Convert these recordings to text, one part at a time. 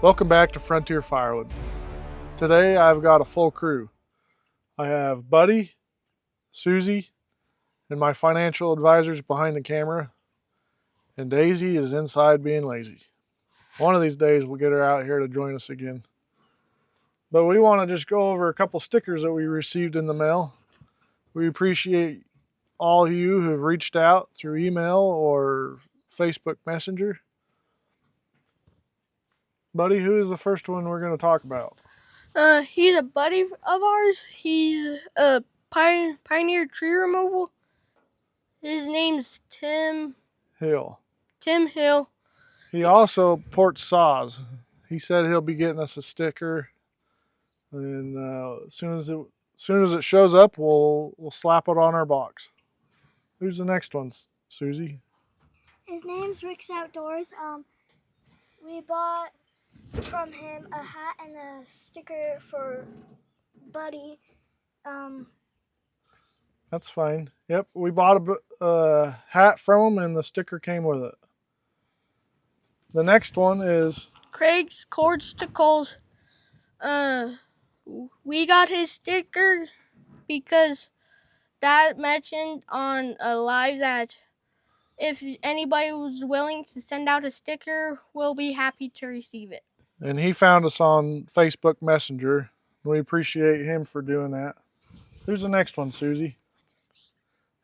Welcome back to Frontier Firewood. Today I've got a full crew. I have Buddy, Susie, and my financial advisors behind the camera, and Daisy is inside being lazy. One of these days we'll get her out here to join us again. But we want to just go over a couple stickers that we received in the mail. We appreciate all of you who have reached out through email or Facebook Messenger. Buddy, who is the first one we're going to talk about? He's a buddy of ours. He's a pioneer tree removal. His name's Tim Hill. Tim Hill. He also ports saws. He said he'll be getting us a sticker, and as soon as it shows up, we'll slap it on our box. Who's the next one, Susie? His name's Rick's Outdoors. We bought from him a hat and a sticker for Buddy. That's fine. Yep, we bought a hat from him, and the sticker came with it. The next one is Craig's Cordsticles. We got his sticker because Dad mentioned on a live that if anybody was willing to send out a sticker, we'll be happy to receive it. And he found us on Facebook Messenger. We appreciate him for doing that. Who's the next one, Susie?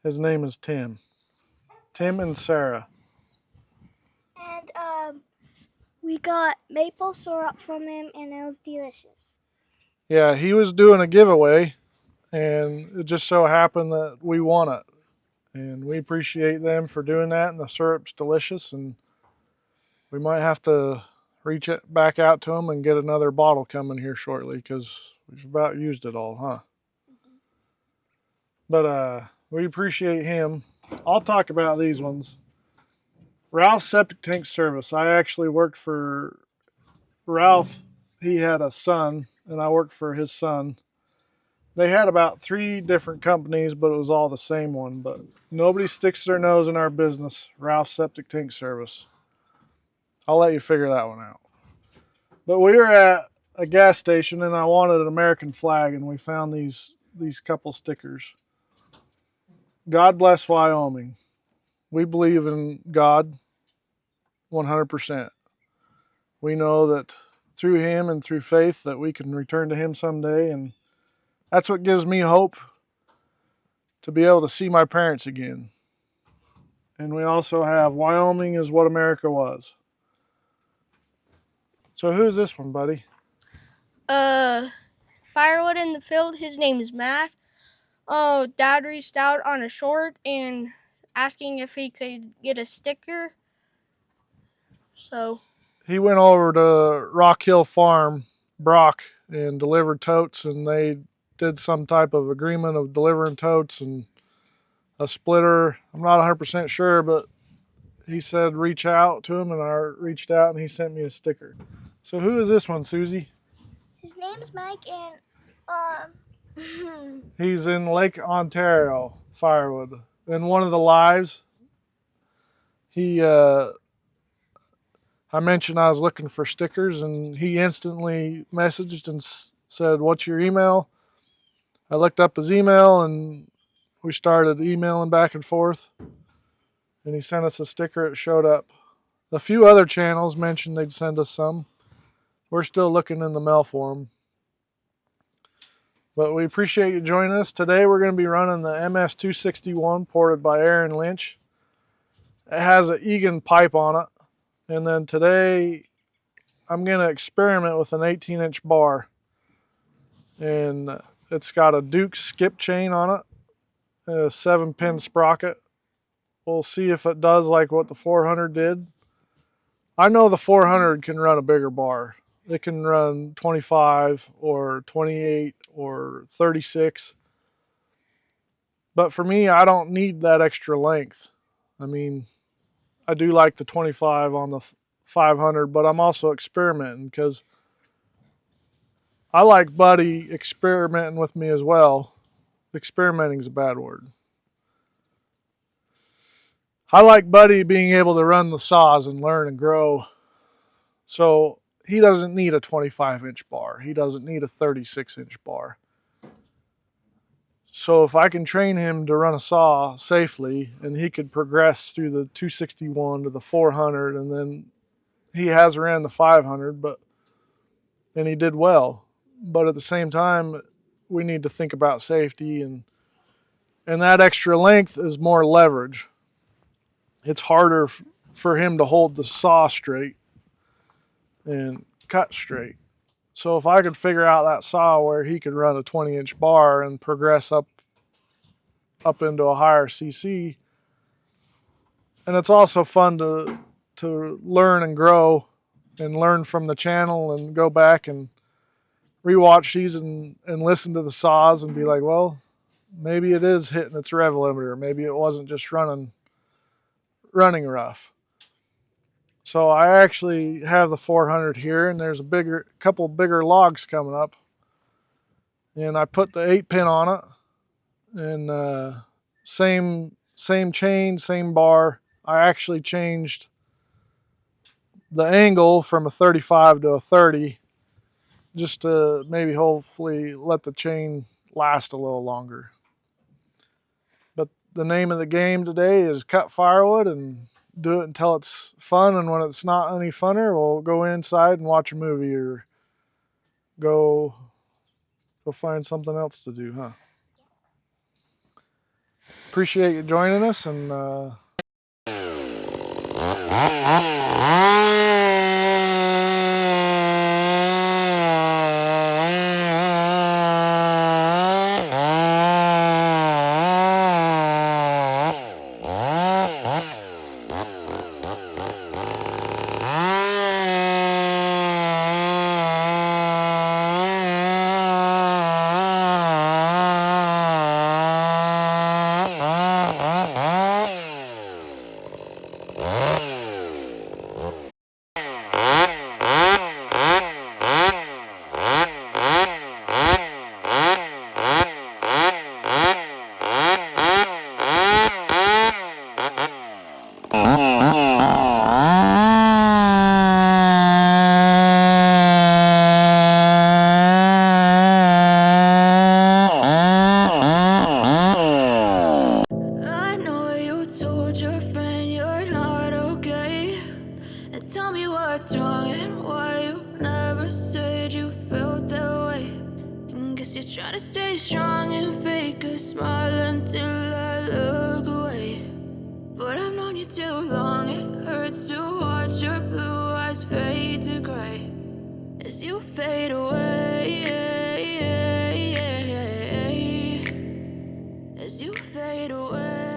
His name is Tim. Tim and Sarah. And we got maple syrup from him, and it was delicious. Yeah, he was doing a giveaway, and it just so happened that we won it. And we appreciate them for doing that, and the syrup's delicious, and we might have to reach it back out to them and get another bottle coming here shortly because we've about used it all, huh? Mm-hmm. But we appreciate him. I'll talk about these ones. Ralph's Septic Tank Service. I actually worked for Ralph. He had a son, and I worked for his son. They had about 3 different companies, but it was all the same one. But nobody sticks their nose in our business. Ralph's Septic Tank Service. I'll let you figure that one out. But we were at a gas station, and I wanted an American flag, and we found these couple stickers. God bless Wyoming. We believe in God 100%. We know that through him and through faith that we can return to him someday, and that's what gives me hope to be able to see my parents again. And we also have Wyoming is what America was. So who's this one, buddy? Firewood in the field. His name is Matt. Dad reached out on a short and asking if he could get a sticker. So he went over to Rock Hill Farm, Brock, and delivered totes, and they did some type of agreement of delivering totes and a splitter. I'm not 100% sure, but he said reach out to him, and I reached out, and he sent me a sticker. So who is this one, Susie? His name's Mike, and he's in Lake Ontario, Firewood. In one of the lives, I mentioned I was looking for stickers, and he instantly messaged and said, "What's your email?" I looked up his email, and we started emailing back and forth, and he sent us a sticker. It showed up. A few other channels mentioned they'd send us some. We're still looking in the mail for them. But we appreciate you joining us. Today we're going to be running the MS261 ported by Aaron Lynch. It has an Egan pipe on it. And then today I'm going to experiment with an 18-inch bar. And it's got a Duke skip chain on it, and a 7-pin sprocket. We'll see if it does like what the 400 did. I know the 400 can run a bigger bar. It can run 25 or 28 or 36. But for me, I don't need that extra length. I mean, I do like the 25 on the 500, but I'm also experimenting because I like Buddy experimenting with me as well. Experimenting is a bad word. I like Buddy being able to run the saws and learn and grow. So he doesn't need a 25-inch bar. He doesn't need a 36-inch bar. So if I can train him to run a saw safely, and he could progress through the 261 to the 400, and then he has ran the 500, and he did well. But at the same time, we need to think about safety, and that extra length is more leverage. It's harder for him to hold the saw straight and cut straight. So if I could figure out that saw where he could run a 20-inch bar and progress up into a higher CC, and it's also fun to learn and grow and learn from the channel and go back and rewatch these and listen to the saws and be like, well, maybe it is hitting its rev limiter. Maybe it wasn't just running rough. So I actually have the 400 here, and there's a couple bigger logs coming up, and I put the 8-pin on it, and same chain, same bar. I actually changed the angle from a 35 to a 30, just to maybe hopefully let the chain last a little longer. But the name of the game today is cut firewood and do it until it's fun, and when it's not any funner, we'll go inside and watch a movie or go find something else to do, huh? Appreciate you joining us, and tell me what's wrong and why you never said you felt that way. And guess you're trying to stay strong and fake a smile until I look away. But I've known you too long, it hurts to watch your blue eyes fade to gray as you fade away, as you fade away.